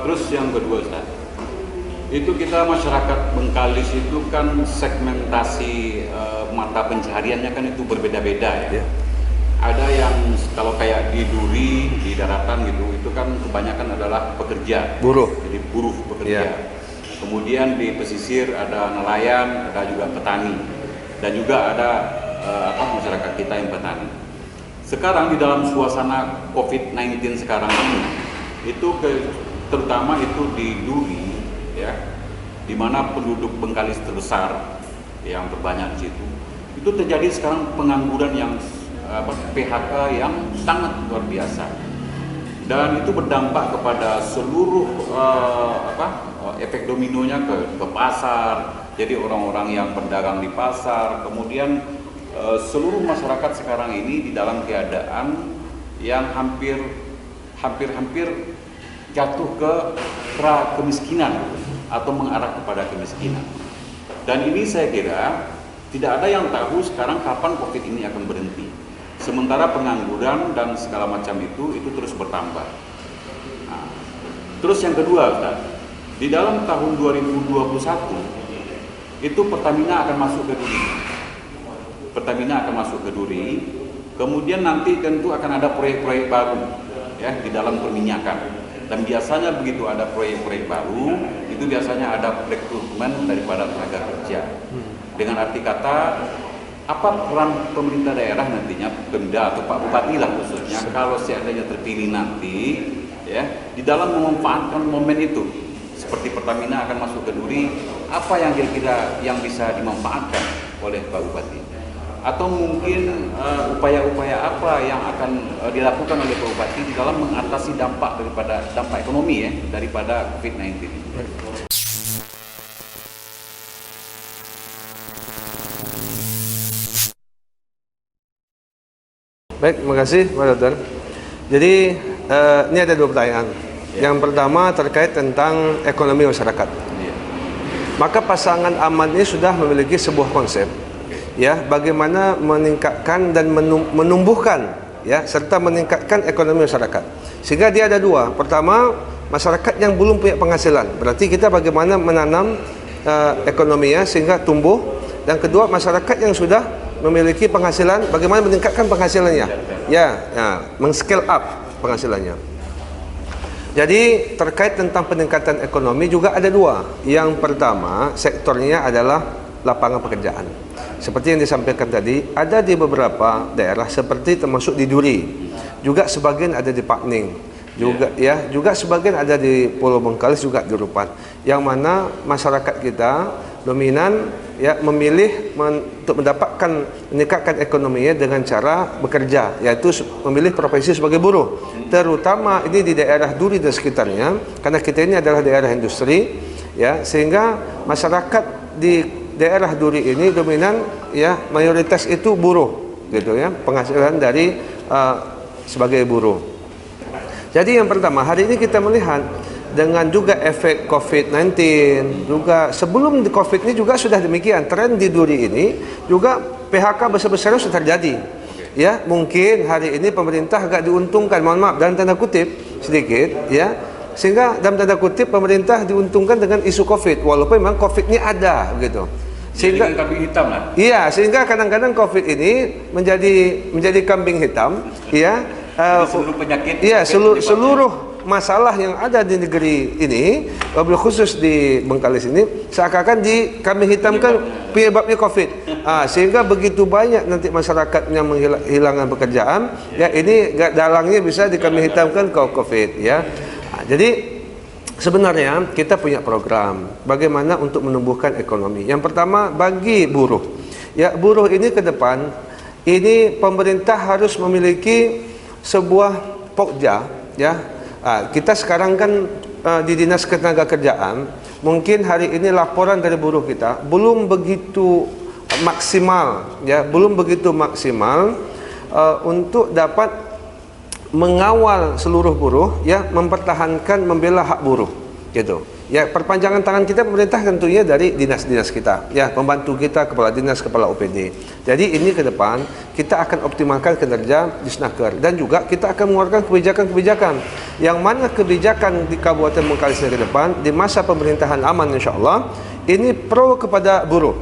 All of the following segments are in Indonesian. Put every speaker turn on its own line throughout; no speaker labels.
Terus yang kedua, Ustaz, itu kita masyarakat Bengkalis itu kan segmentasi mata pencahariannya kan itu berbeda-beda ya. Ada yang kalau kayak di Duri, di daratan gitu, itu kan kebanyakan adalah pekerja,
buruh.
jadi buruh pekerja. Kemudian di pesisir ada nelayan, ada juga petani, dan juga ada masyarakat kita yang petani. Sekarang di dalam suasana COVID-19 sekarang ini, itu terutama itu di Duri, ya, di mana penduduk Bengkalis terbesar, yang terbanyak di situ, itu terjadi sekarang pengangguran yang PHK yang sangat luar biasa, dan itu berdampak kepada seluruh efek dominonya ke pasar. Jadi orang-orang yang berdagang di pasar, kemudian seluruh masyarakat sekarang ini di dalam keadaan yang hampir jatuh ke kemiskinan atau mengarah kepada kemiskinan. Dan ini saya kira tidak ada yang tahu sekarang kapan COVID ini akan berhenti. Sementara pengangguran dan segala macam itu terus bertambah. Nah, terus yang kedua, Ustaz, di dalam tahun 2021 itu Pertamina akan masuk ke Duri. Pertamina akan masuk ke Duri. Kemudian nanti tentu akan ada proyek-proyek baru ya di dalam perminyakan. Dan biasanya begitu ada proyek-proyek baru, itu biasanya ada rekrutmen daripada tenaga kerja. Dengan arti kata, apa peran pemerintah daerah nantinya, Pemda atau Pak Bupati lah khususnya, kalau seandainya terpilih nanti, ya, di dalam memanfaatkan momen itu, seperti Pertamina akan masuk ke Duri, apa yang kira-kira yang bisa dimanfaatkan oleh Pak Bupati? Atau mungkin upaya-upaya apa yang akan dilakukan oleh Pak Bupati di dalam mengatasi dampak ekonomi ya daripada COVID-19 ini?
Baik, terima kasih Pak Dokter. Jadi ini ada dua pertanyaan. Yang pertama terkait tentang ekonomi masyarakat. Maka pasangan aman ini sudah memiliki sebuah konsep, ya, bagaimana meningkatkan dan menumbuhkan, ya, serta meningkatkan ekonomi masyarakat. Sehingga dia ada dua. Pertama, masyarakat yang belum punya penghasilan. Berarti kita bagaimana menanam ekonominya sehingga tumbuh. Dan kedua, masyarakat yang sudah memiliki penghasilan, bagaimana meningkatkan penghasilannya, ya, men-scale up penghasilannya. Jadi terkait tentang peningkatan ekonomi juga ada dua. Yang pertama, sektornya adalah lapangan pekerjaan. Seperti yang disampaikan tadi, ada di beberapa daerah seperti termasuk di Duri, juga sebagian ada di Pakning, juga ya, juga sebagian ada di Pulau Bengkalis, juga di Rupan, yang mana masyarakat kita dominan ya memilih untuk mendapatkan meningkatkan ekonominya dengan cara bekerja, yaitu memilih profesi sebagai buruh. Terutama ini di daerah Duri dan sekitarnya, karena kita ini adalah daerah industri, ya, sehingga masyarakat di daerah Duri ini dominan ya mayoritas itu buruh, gitu ya, penghasilan dari sebagai buruh. Jadi yang pertama, hari ini kita melihat dengan juga efek COVID-19, juga sebelum COVID ini juga sudah demikian, tren di Duri ini juga PHK besar-besarnya sudah terjadi. Ya, mungkin hari ini pemerintah agak diuntungkan, mohon maaf dalam tanda kutip sedikit, ya, sehingga dalam tanda kutip pemerintah diuntungkan dengan isu COVID, walaupun memang COVID ini ada, gitu. Sehingga
kambing hitam lah.
Iya, sehingga kadang-kadang COVID ini menjadi kambing hitam, ya.
Seluruh penyakit.
Iya, seluruh masalah yang ada di negeri ini, wabil khusus di Bengkalis ini, seakan-akan kami hitamkan penyebabnya COVID. Sehingga begitu banyak nanti masyarakat yang menghilangkan pekerjaan, ya ini dalangnya bisa kami hitamkan ke COVID, ya. Jadi sebenarnya kita punya program bagaimana untuk menumbuhkan ekonomi. Yang pertama bagi buruh. Ya, buruh ini ke depan ini pemerintah harus memiliki sebuah pokja, ya. Kita sekarang kan di Dinas Ketenagakerjaan, mungkin hari ini laporan dari buruh kita belum begitu maksimal, ya, belum begitu maksimal untuk dapat mengawal seluruh buruh, ya, mempertahankan, membela hak buruh, gitu. Ya, perpanjangan tangan kita pemerintah tentunya dari dinas-dinas kita, ya, pembantu kita, kepala dinas, kepala OPD. Jadi ini ke depan kita akan optimalkan kinerja Disnaker, dan juga kita akan mengeluarkan kebijakan-kebijakan yang mana kebijakan di Kabupaten Bengkalis ke depan di masa pemerintahan aman insya-Allah ini pro kepada buruh.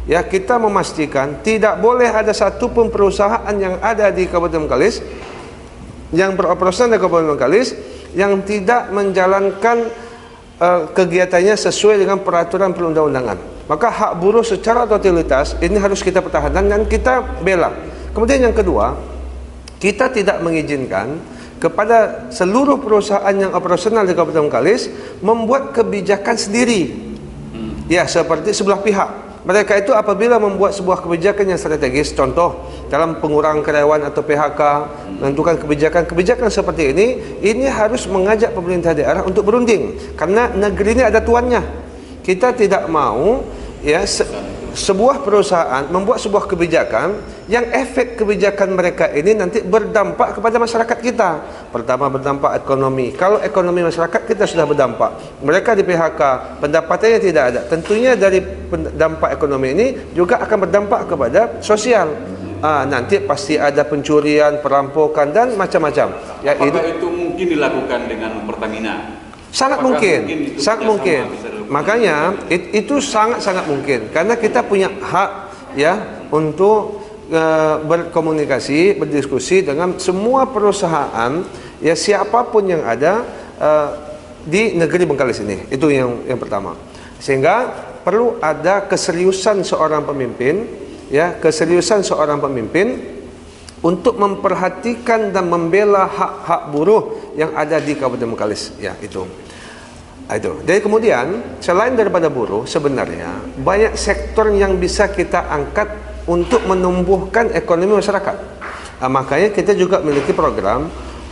Ya, kita memastikan tidak boleh ada satu pun perusahaan yang ada di Kabupaten Bengkalis yang beroperasional di Kabupaten Bengkalis yang tidak menjalankan kegiatannya sesuai dengan peraturan perundang-undangan. Maka hak buruh secara totalitas ini harus kita pertahankan dan kita bela. Kemudian yang kedua, kita tidak mengizinkan kepada seluruh perusahaan yang operasional di Kabupaten Bengkalis membuat kebijakan sendiri. Ya, seperti sebelah pihak. Mereka itu apabila membuat sebuah kebijakan yang strategis, contoh dalam pengurangan karyawan atau PHK, menentukan kebijakan seperti ini harus mengajak pemerintah daerah untuk berunding, karena negeri ini ada tuannya. Kita tidak mau ya sebuah perusahaan membuat sebuah kebijakan yang efek kebijakan mereka ini nanti berdampak kepada masyarakat kita. Pertama, berdampak ekonomi. Kalau ekonomi masyarakat kita sudah berdampak, mereka di PHK, pendapatannya tidak ada, tentunya dari dampak ekonomi ini juga akan berdampak kepada sosial. Nanti pasti ada pencurian, perampokan dan macam-macam. Ya,
apakah itu mungkin dilakukan dengan Pertamina?
Sangat mungkin, sangat mungkin. Makanya itu sangat mungkin, karena kita punya hak ya untuk berkomunikasi, berdiskusi dengan semua perusahaan ya, siapapun yang ada di negeri Bengkalis ini. Itu yang pertama. Sehingga perlu ada keseriusan seorang pemimpin ya, keseriusan seorang pemimpin untuk memperhatikan dan membela hak-hak buruh yang ada di Kabupaten Bengkalis ya, itu. Jadi kemudian selain daripada buruh, sebenarnya banyak sektor yang bisa kita angkat untuk menumbuhkan ekonomi masyarakat. Makanya kita juga memiliki program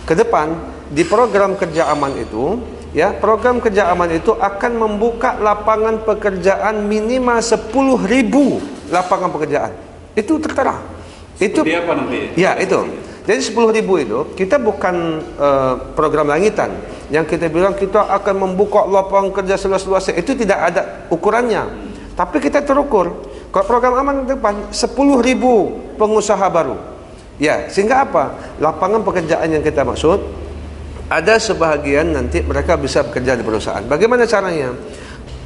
ke depan. Di program kerja aman itu ya, program kerja aman itu akan membuka lapangan pekerjaan minimal 10.000 lapangan pekerjaan. Itu tertera. Itu
seperti apa nanti?
Ya, itu. Jadi 10.000 itu kita bukan program langitan yang kita bilang kita akan membuka lapangan kerja seluas-luasnya. Itu tidak ada ukurannya. Tapi kita terukur. Kalau program aman depan 10.000 pengusaha baru. Ya, sehingga apa? Lapangan pekerjaan yang kita maksud, ada sebahagian nanti mereka bisa bekerja di perusahaan. Bagaimana caranya?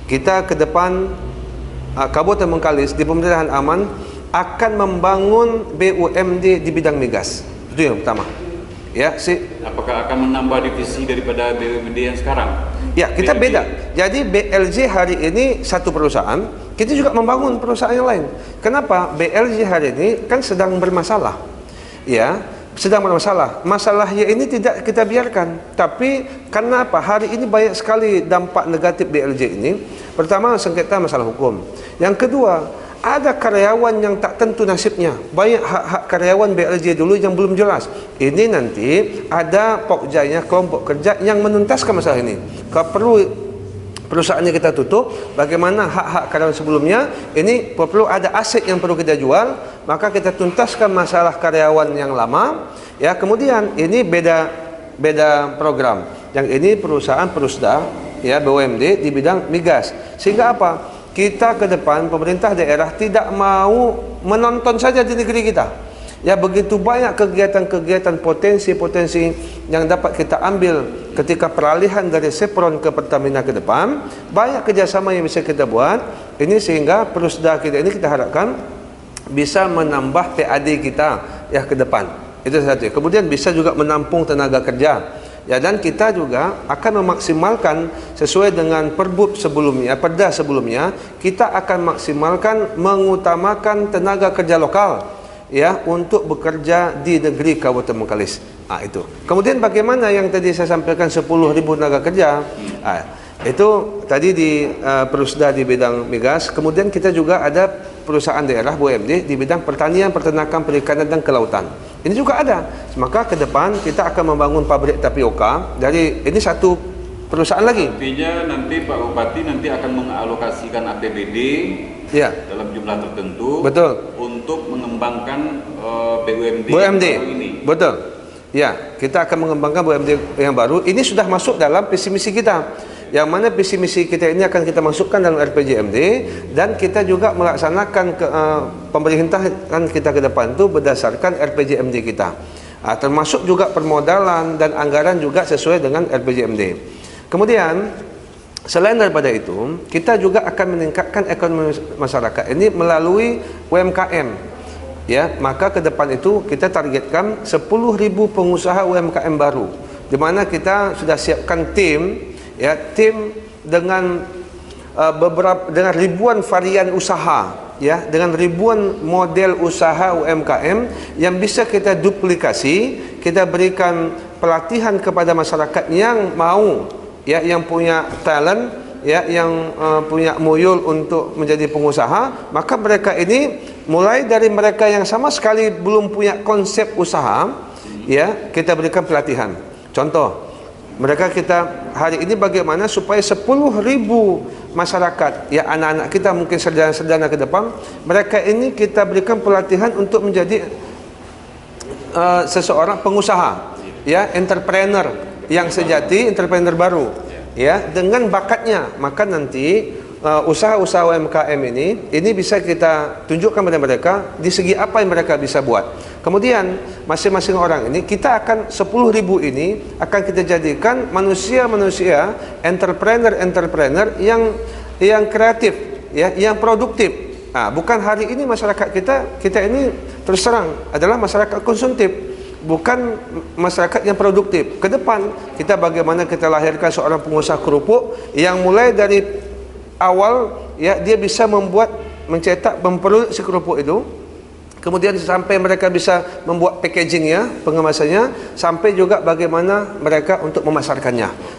Kita ke depan Kabupaten Bengkalis di pemerintahan aman akan membangun BUMD di bidang migas. Itu yang pertama. Ya,
apakah akan menambah divisi daripada BUMD yang sekarang?
Ya, kita beda. Jadi BLJ hari ini satu perusahaan, kita juga membangun perusahaan yang lain. Kenapa? BLJ hari ini kan sedang bermasalah. Ya, sedang bermasalah. Masalahnya ini tidak kita biarkan. Tapi karena apa? Hari ini banyak sekali dampak negatif BLJ ini. Pertama, sengketa masalah hukum. Yang kedua, ada karyawan yang tak tentu nasibnya. Banyak hak-hak karyawan BLJ dulu yang belum jelas. Ini nanti ada pokjanya, kelompok kerja yang menuntaskan masalah ini. Kalau perlu perusahaannya kita tutup, bagaimana hak-hak karyawan sebelumnya, ini perlu ada aset yang perlu kita jual, maka kita tuntaskan masalah karyawan yang lama. Ya, kemudian ini beda program. Yang ini perusahaan Perusda, ya, BUMD di bidang migas. Sehingga apa? Kita ke depan, pemerintah daerah tidak mau menonton saja di negeri kita. Ya, begitu banyak kegiatan-kegiatan potensi-potensi yang dapat kita ambil ketika peralihan dari Sepron ke Pertamina ke depan. Banyak kerjasama yang bisa kita buat. Ini sehingga Perusda kita ini kita harapkan bisa menambah PAD kita ya ke depan. Itu satu. Kemudian bisa juga menampung tenaga kerja. Ya, dan kita juga akan memaksimalkan sesuai dengan perda sebelumnya, kita akan maksimalkan mengutamakan tenaga kerja lokal ya untuk bekerja di negeri Kabupaten Bengkalis. Itu. Kemudian bagaimana yang tadi saya sampaikan 10.000 tenaga kerja? Itu tadi di Perusda di bidang migas. Kemudian kita juga ada perusahaan daerah BUMD di bidang pertanian, peternakan, perikanan dan kelautan. Ini juga ada. Maka ke depan kita akan membangun pabrik tapioka dari ini satu perusahaan lagi.
Artinya nanti Pak Bupati nanti akan mengalokasikan APBD ya dalam jumlah tertentu. Betul. Untuk mengembangkan BUMD ini. Betul. Ya, kita akan mengembangkan BUMD yang baru. Ini sudah masuk dalam visi misi kita.
yang mana visi misi kita ini akan kita masukkan dalam RPJMD, dan kita juga melaksanakan pemerintahan kita ke depan itu berdasarkan RPJMD kita. Termasuk juga permodalan dan anggaran juga sesuai dengan RPJMD. Kemudian selain daripada itu, kita juga akan meningkatkan ekonomi masyarakat ini melalui UMKM. Ya, maka ke depan itu kita targetkan 10.000 pengusaha UMKM baru, di mana kita sudah siapkan tim, ya, tim dengan dengan ribuan varian usaha, ya, dengan ribuan model usaha UMKM yang bisa kita duplikasi. Kita berikan pelatihan kepada masyarakat yang mau, ya, yang punya talent, ya, yang punya muyul untuk menjadi pengusaha. Maka mereka ini mulai dari mereka yang sama sekali belum punya konsep usaha, ya, kita berikan pelatihan. Contoh, mereka kita hari ini bagaimana supaya 10.000 masyarakat, ya, anak-anak kita mungkin sarjana-sarjana ke depan, mereka ini kita berikan pelatihan untuk menjadi seseorang pengusaha, ya, entrepreneur yang sejati, entrepreneur baru, ya, dengan bakatnya. Maka nanti usaha-usaha UMKM ini bisa kita tunjukkan kepada mereka di segi apa yang mereka bisa buat. Kemudian masing-masing orang ini kita akan 10.000 ini akan kita jadikan manusia-manusia entrepreneur yang kreatif, ya, yang produktif. Bukan hari ini masyarakat kita ini terus terang adalah masyarakat konsumtif, bukan masyarakat yang produktif. Ke depan kita bagaimana kita lahirkan seorang pengusaha kerupuk yang mulai dari awal, ya, dia bisa mencetak, memproduksi si kerupuk itu, kemudian sampai mereka bisa membuat packagingnya, pengemasannya, sampai juga bagaimana mereka untuk memasarkannya.